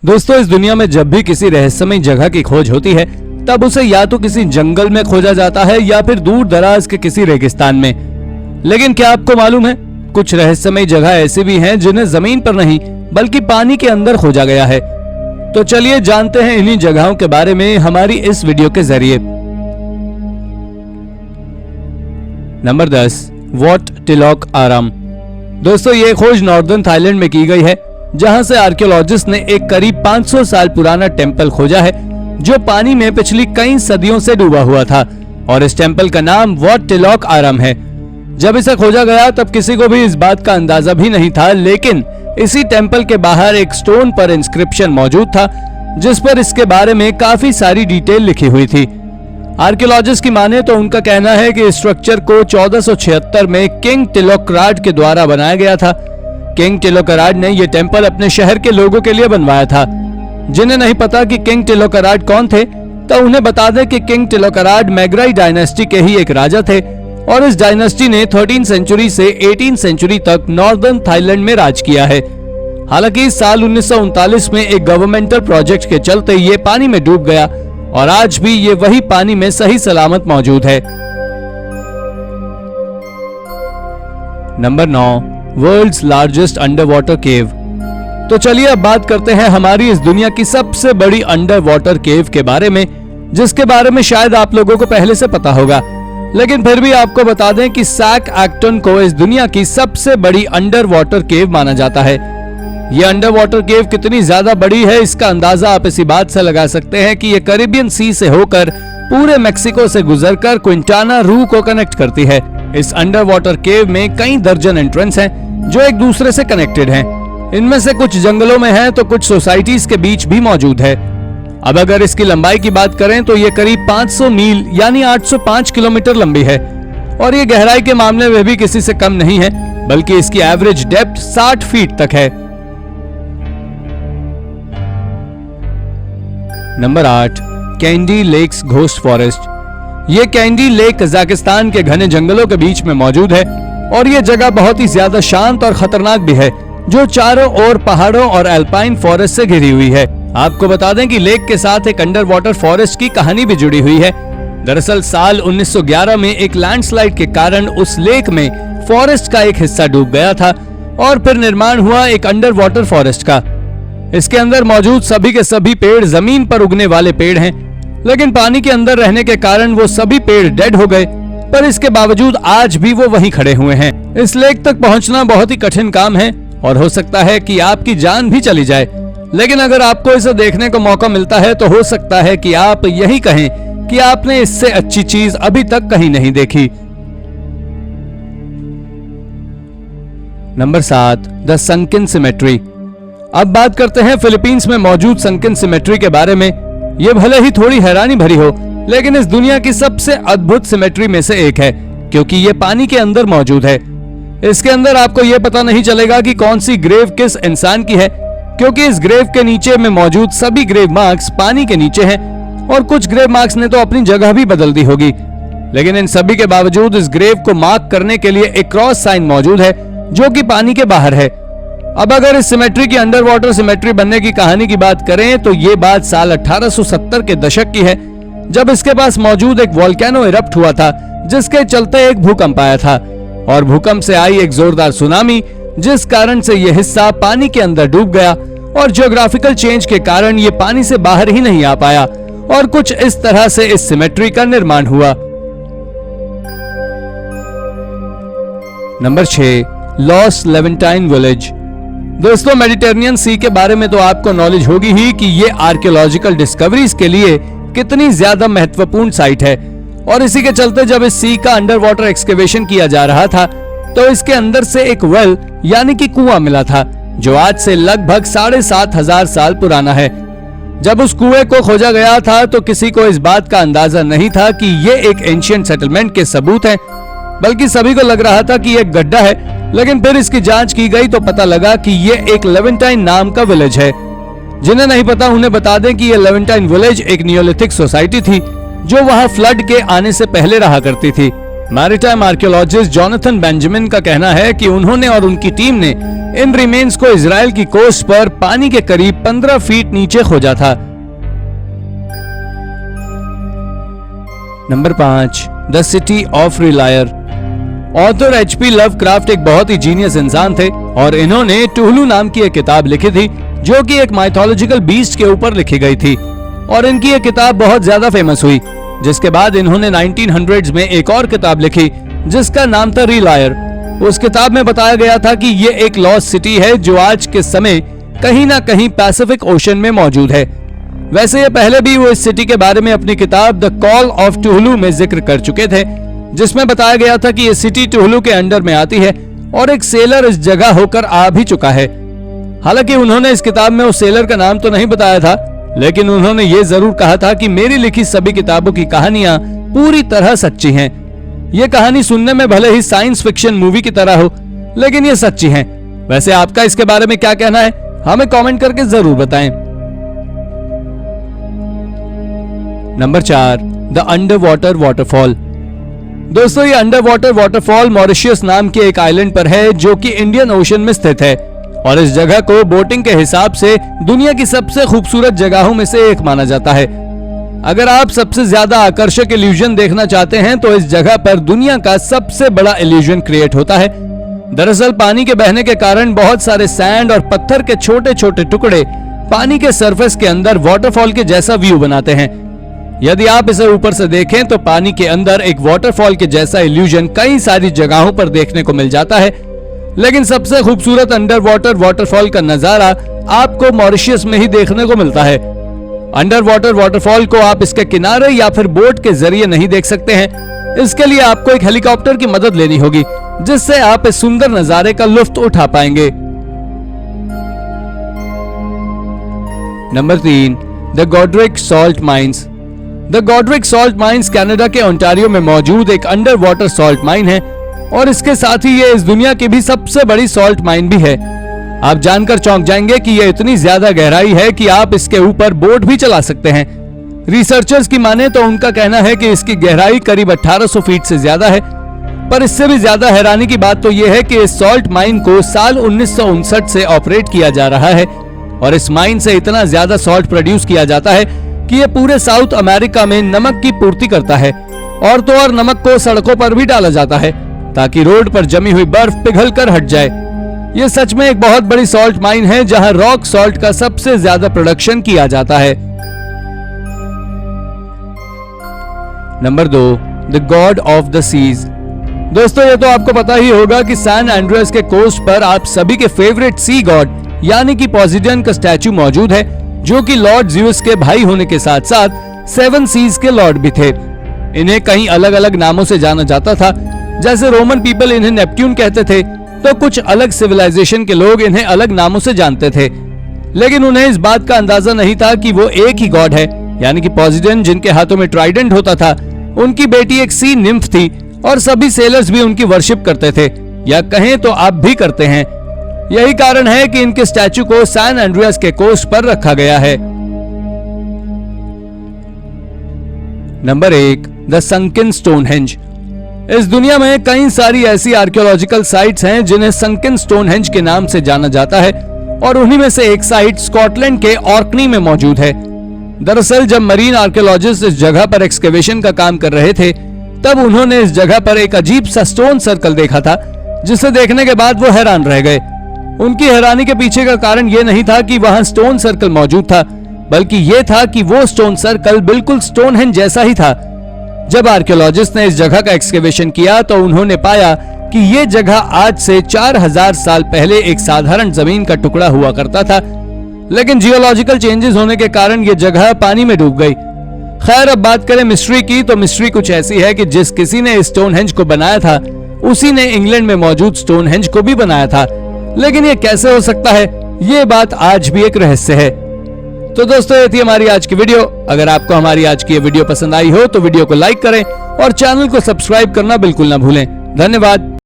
दोस्तों, इस दुनिया में जब भी किसी रहस्यमय जगह की खोज होती है तब उसे या तो किसी जंगल में खोजा जाता है या फिर दूर दराज के किसी रेगिस्तान में। लेकिन क्या आपको मालूम है, कुछ रहस्यमय जगह ऐसी भी हैं जिन्हें जमीन पर नहीं बल्कि पानी के अंदर खोजा गया है। तो चलिए जानते हैं इन्हीं जगहों के बारे में हमारी इस वीडियो के जरिए। नंबर 10, वॉट टिलॉक आराम। दोस्तों, ये खोज नॉर्दर्न थाईलैंड में की गई है, जहां से आर्कियोलॉजिस्ट ने एक करीब 500 साल पुराना टेंपल खोजा है जो पानी में पिछली कई सदियों से डूबा हुआ था, और इस टेंपल का नाम वॉट टिलॉक आराम है। जब इसे खोजा गया तब किसी को भी इस बात का अंदाजा भी नहीं था, लेकिन इसी टेंपल के बाहर एक स्टोन पर इंस्क्रिप्शन मौजूद था जिस पर इसके बारे में काफी सारी डिटेल लिखी हुई थी। आर्कियोलॉजिस्ट की माने तो उनका कहना है कि इस स्ट्रक्चर को 1476 में किंग टिलोकराड के द्वारा बनाया गया था। किंग टिलोकराड ने यह टेंपल अपने शहर के लोगों के लिए बनवाया था। जिन्हें नहीं पता कि किंग टिलोकराड कौन थे, तो उन्हें बता दें कि किंग टिलोकराड मैग्राई डायनेस्टी के ही एक राजा थे, और इस डायनेस्टी ने 13वीं सेंचुरी से 18वीं सेंचुरी तक नॉर्दर्न थाईलैंड में राज किया है। हालांकि इस साल 1939 में एक गवर्नमेंटल प्रोजेक्ट के चलते ये पानी में डूब गया, और आज भी ये वही पानी में सही सलामत मौजूद है। Number 9, world's largest underwater cave. तो चलिए अब बात करते हैं हमारी इस दुनिया की सबसे बड़ी अंडर वाटर केव के बारे में, जिसके बारे में शायद आप लोगों को पहले से पता होगा, लेकिन फिर भी आपको बता दें कि सैक एक्टन को इस दुनिया की सबसे बड़ी अंडर वाटर केव माना जाता है। यह अंडर वाटर केव कितनी ज्यादा बड़ी है, इसका अंदाजा आप इसी बात से लगा सकते हैं कि यह कैरिबियन सी से होकर पूरे मेक्सिको से गुजरकर क्विंटाना रू को कनेक्ट करती है। इस अंडर वाटर केव में कई दर्जन एंट्रेंस हैं जो एक दूसरे से कनेक्टेड हैं। इनमें से कुछ जंगलों में है तो कुछ सोसाइटीज के बीच भी मौजूद है। अब अगर इसकी लंबाई की बात करें तो ये करीब 500 मील यानी 805 किलोमीटर लंबी है, और ये गहराई के मामले में भी किसी से कम नहीं है, बल्कि इसकी एवरेज डेप्थ 60 फीट तक है। Number 8, candy lakes ghost forest. ये कैंडी लेक कजाकिस्तान के घने जंगलों के बीच में मौजूद है, और ये जगह बहुत ही ज्यादा शांत और खतरनाक भी है, जो चारों ओर पहाड़ों और अल्पाइन फॉरेस्ट से घिरी हुई है। आपको बता दें कि लेक के साथ एक अंडर वाटर फॉरेस्ट की कहानी भी जुड़ी हुई है। दरअसल साल 1911 में एक लैंडस्लाइड के कारण उस लेक में फॉरेस्ट का एक हिस्सा डूब गया था, और फिर निर्माण हुआ एक अंडर वाटर फॉरेस्ट का। इसके अंदर मौजूद सभी के सभी पेड़ जमीन पर उगने वाले पेड़ हैं, लेकिन पानी के अंदर रहने के कारण वो सभी पेड़ डेड हो गए, पर इसके बावजूद आज भी वो वहीं खड़े हुए हैं। इस लेक तक पहुंचना बहुत ही कठिन काम है, और हो सकता है कि आपकी जान भी चली जाए, लेकिन अगर आपको इसे देखने को मौका मिलता है तो हो सकता है कि आप यही कहें कि आपने इससे अच्छी चीज अभी तक कहीं नहीं देखी। Number 7, the sunken cemetery. अब बात करते हैं फिलीपींस में मौजूद संकिन सिमेट्री के बारे में। ये भले ही थोड़ी हैरानी भरी हो, लेकिन इस दुनिया की सबसे अद्भुत सिमेट्री में से एक है, क्योंकि ये पानी के अंदर मौजूद है। इसके अंदर आपको ये पता नहीं चलेगा कि कौन सी ग्रेव किस इंसान की है, क्योंकि इस ग्रेव के नीचे में मौजूद सभी ग्रेव मार्क्स पानी के नीचे हैं, और कुछ ग्रेव मार्क्स ने तो अपनी जगह भी बदल दी होगी, लेकिन इन सभी के बावजूद इस ग्रेव को मार्क करने के लिए एक क्रॉस साइन मौजूद है जो कि पानी के बाहर है। अब अगर इस सिमेट्री की अंडर वाटर सिमेट्री बनने की कहानी की बात करें तो ये बात साल 1870 के दशक की है, जब इसके पास मौजूद एक वोल्केनो इरप्ट हुआ था, जिसके चलते एक भूकंप आया था, और भूकंप से आई एक जोरदार सुनामी, जिस कारण से यह हिस्सा पानी के अंदर डूब गया, और ज्योग्राफिकल चेंज के कारण ये पानी से बाहर ही नहीं आ पाया, और कुछ इस तरह से इस सिमेट्री का निर्माण हुआ। Number 6, loss Levantine village. दोस्तों, मेडिटेरेनियन सी के बारे में तो आपको नॉलेज होगी ही कि ये आर्कियोलॉजिकल डिस्कवरीज के लिए कितनी ज्यादा महत्वपूर्ण साइट है, और इसी के चलते जब इस सी का अंडर वाटर एक्सकेवेशन किया जा रहा था तो इसके अंदर से एक वेल यानी कि कुआं मिला था, जो आज से लगभग 7500 साल पुराना है। जब उस कुएं को खोजा गया था तो किसी को इस बात का अंदाजा नहीं था कि ये एक एंशिएंट सेटलमेंट के सबूत हैं, बल्कि सभी को लग रहा था कि ये गड्ढा है। लेकिन फिर इसकी जांच की गई तो पता लगा कि ये एक लेवेंटाइन नाम का विलेज है। जिन्हें नहीं पता उन्हें बता दें कि ये लेवेंटाइन विलेज एक नियोलिथिक सोसाइटी थी, जो वहां फ्लड के आने से पहले रहा करती थी। मैरीटाइम आर्कियोलॉजिस्ट जोनाथन बेंजामिन का कहना है कि उन्होंने और उनकी टीम ने इन रिमेन्स को इजराइल की कोस्ट पर पानी के करीब 15 फीट नीचे खोजा था। Number 5, the city of R'lyeh. Author HP Lovecraft एक बहुत ही जीनियस इंसान थे और इन्होंने टुहलू नाम की एक किताब लिखी थी जो कि एक माइथोलॉजिकल बीस्ट के ऊपर लिखी गई थी और इनकी ये किताब बहुत ज्यादा फेमस हुई। जिसके बाद इन्होंने 1900s में एक और किताब लिखी जिसका नाम था रिलायर। उस किताब में बताया गया था कि ये एक लॉस्ट सिटी है जो आज के समय कहीं ना कहीं पैसिफिक ओशन में मौजूद है। वैसे ये पहले भी वो इस सिटी के बारे में अपनी किताब द कॉल ऑफ टुहलू में जिक्र कर चुके थे, जिसमें बताया गया था कि ये सिटी टुहलू के अंडर में आती है और एक सेलर इस जगह होकर आ भी चुका है। हालांकि उन्होंने इस किताब में उस सेलर का नाम तो नहीं बताया था, लेकिन उन्होंने ये जरूर कहा था कि मेरी लिखी सभी किताबों की कहानियां पूरी तरह सच्ची हैं। ये कहानी सुनने में भले ही साइंस फिक्शन मूवी की तरह हो, लेकिन ये सच्ची हैं। वैसे आपका इसके बारे में क्या कहना है, हमें कमेंट करके जरूर बताएं। Number 4, the under water waterfall. दोस्तों, ये अंडर वाटर वाटरफॉल मॉरिशस नाम के एक आइलैंड पर है जो कि इंडियन ओशन में स्थित है और इस जगह को बोटिंग के हिसाब से दुनिया की सबसे खूबसूरत जगहों में से एक माना जाता है। अगर आप सबसे ज्यादा आकर्षक इल्यूजन देखना चाहते हैं तो इस जगह पर दुनिया का सबसे बड़ा इल्यूजन क्रिएट होता है। दरअसल पानी के बहने के कारण बहुत सारे सैंड और पत्थर के छोटे छोटे टुकड़े पानी के सरफेस के अंदर वाटरफॉल के जैसा व्यू बनाते हैं। यदि आप इसे ऊपर से देखें तो पानी के अंदर एक वाटरफॉल के जैसा इल्यूजन कई सारी जगहों पर देखने को मिल जाता है, लेकिन सबसे खूबसूरत अंडर वाटर वाटरफॉल का नजारा आपको मॉरिशस में ही देखने को मिलता है। अंडर वाटर वाटरफॉल को आप इसके किनारे या फिर बोट के जरिए नहीं देख सकते हैं। इसके लिए आपको एक हेलीकॉप्टर की मदद लेनी होगी, जिससे आप इस सुंदर नजारे का लुत्फ उठा पाएंगे। Number 3, the Goderich salt mines. The Goderich salt mines Canada के ओंटारियो में मौजूद एक अंडर वाटर सॉल्ट माइन है और इसके साथ ही ये इस दुनिया की भी सबसे बड़ी सॉल्ट माइन भी है। आप जानकर चौंक जाएंगे कि यह इतनी ज्यादा गहराई है कि आप इसके ऊपर बोट भी चला सकते हैं। रिसर्चर्स की माने तो उनका कहना है कि इसकी गहराई करीब 1800 फीट से ज्यादा है। पर इससे भी ज्यादा हैरानी की बात तो यह है कि इस सॉल्ट माइन को साल 1959 से ऑपरेट किया जा रहा है और इस माइन से इतना ज्यादा सॉल्ट प्रोड्यूस किया जाता है कि ये पूरे साउथ अमेरिका में नमक की पूर्ति करता है। और तो और नमक को सड़कों पर भी डाला जाता है ताकि रोड पर जमी हुई बर्फ पिघलकर हट जाए। ये सच में एक बहुत बड़ी सॉल्ट माइन है जहां रॉक सॉल्ट का सबसे ज्यादा प्रोडक्शन किया जाता है। Number 2, the god of the seas. दोस्तों, ये तो आपको पता ही होगा कि सैन एंड्रियास के कोस्ट पर आप सभी के फेवरेट सी गॉड यानी कि पोसिडन का स्टैचू मौजूद है, जो कि लॉर्ड ज़्यूस के भाई होने के साथ साथ 7 सीज के लॉर्ड भी थे। इन्हें कई अलग अलग नामों से जाना जाता था। जैसे रोमन पीपल इन्हें नेपट्यून कहते थे, तो कुछ अलग सिविलाइजेशन के लोग इन्हें अलग नामों से जानते थे। लेकिन उन्हें इस बात का अंदाजा नहीं था कि वो एक ही गॉड है, यानी कि पोसिडन जिनके हाथों में ट्राइडेंट होता था, उनकी बेटी एक सी निम्फ थी और सभी सेलर्स भी उनकी वर्शिप करते थे, या कहें तो आप भी करते हैं। यही कारण है कि इनके स्टैचू को सैन एंड्रियास के कोस्ट पर रखा गया है। Number 1, the sunken Stonehenge. इस दुनिया में कई सारी ऐसी आर्कियोलॉजिकल साइट्स हैं जिन्हें संकन स्टोनहेंज के नाम से जाना जाता है और उन्हीं में से एक साइट स्कॉटलैंड के ऑर्कनी में मौजूद है। दरअसल जब मरीन आर्कियोलॉजिस्ट इस जगह पर एक्सकेवेशन का काम कर रहे थे, तब उन्होंने इस जगह पर एक अजीब सा स्टोन सर्कल देखा था, जिसे देखने के बाद वो हैरान रह गए। उनकी हैरानी के पीछे का कारण ये नहीं था कि वहां स्टोन सर्कल मौजूद था, बल्कि ये था कि वो स्टोन सर्कल बिल्कुल स्टोनहेंज जैसा ही था। जब आर्कियोलॉजिस्ट ने इस जगह का एक्सकेवेशन किया तो उन्होंने पाया कि ये जगह आज से 4000 साल पहले एक साधारण जमीन का टुकड़ा हुआ करता था, लेकिन जियोलॉजिकल चेंजेस होने के कारण ये जगह पानी में डूब गई। खैर, अब बात करें मिस्ट्री की, तो मिस्ट्री कुछ ऐसी है कि जिस किसी ने स्टोनहेंज को बनाया था, उसी ने इंग्लैंड में मौजूद स्टोनहेंज को भी बनाया था। लेकिन ये कैसे हो सकता है, ये बात आज भी एक रहस्य है। तो दोस्तों, ये थी हमारी आज की वीडियो। अगर आपको हमारी आज की ये वीडियो पसंद आई हो तो वीडियो को लाइक करें और चैनल को सब्सक्राइब करना बिल्कुल ना भूलें। धन्यवाद।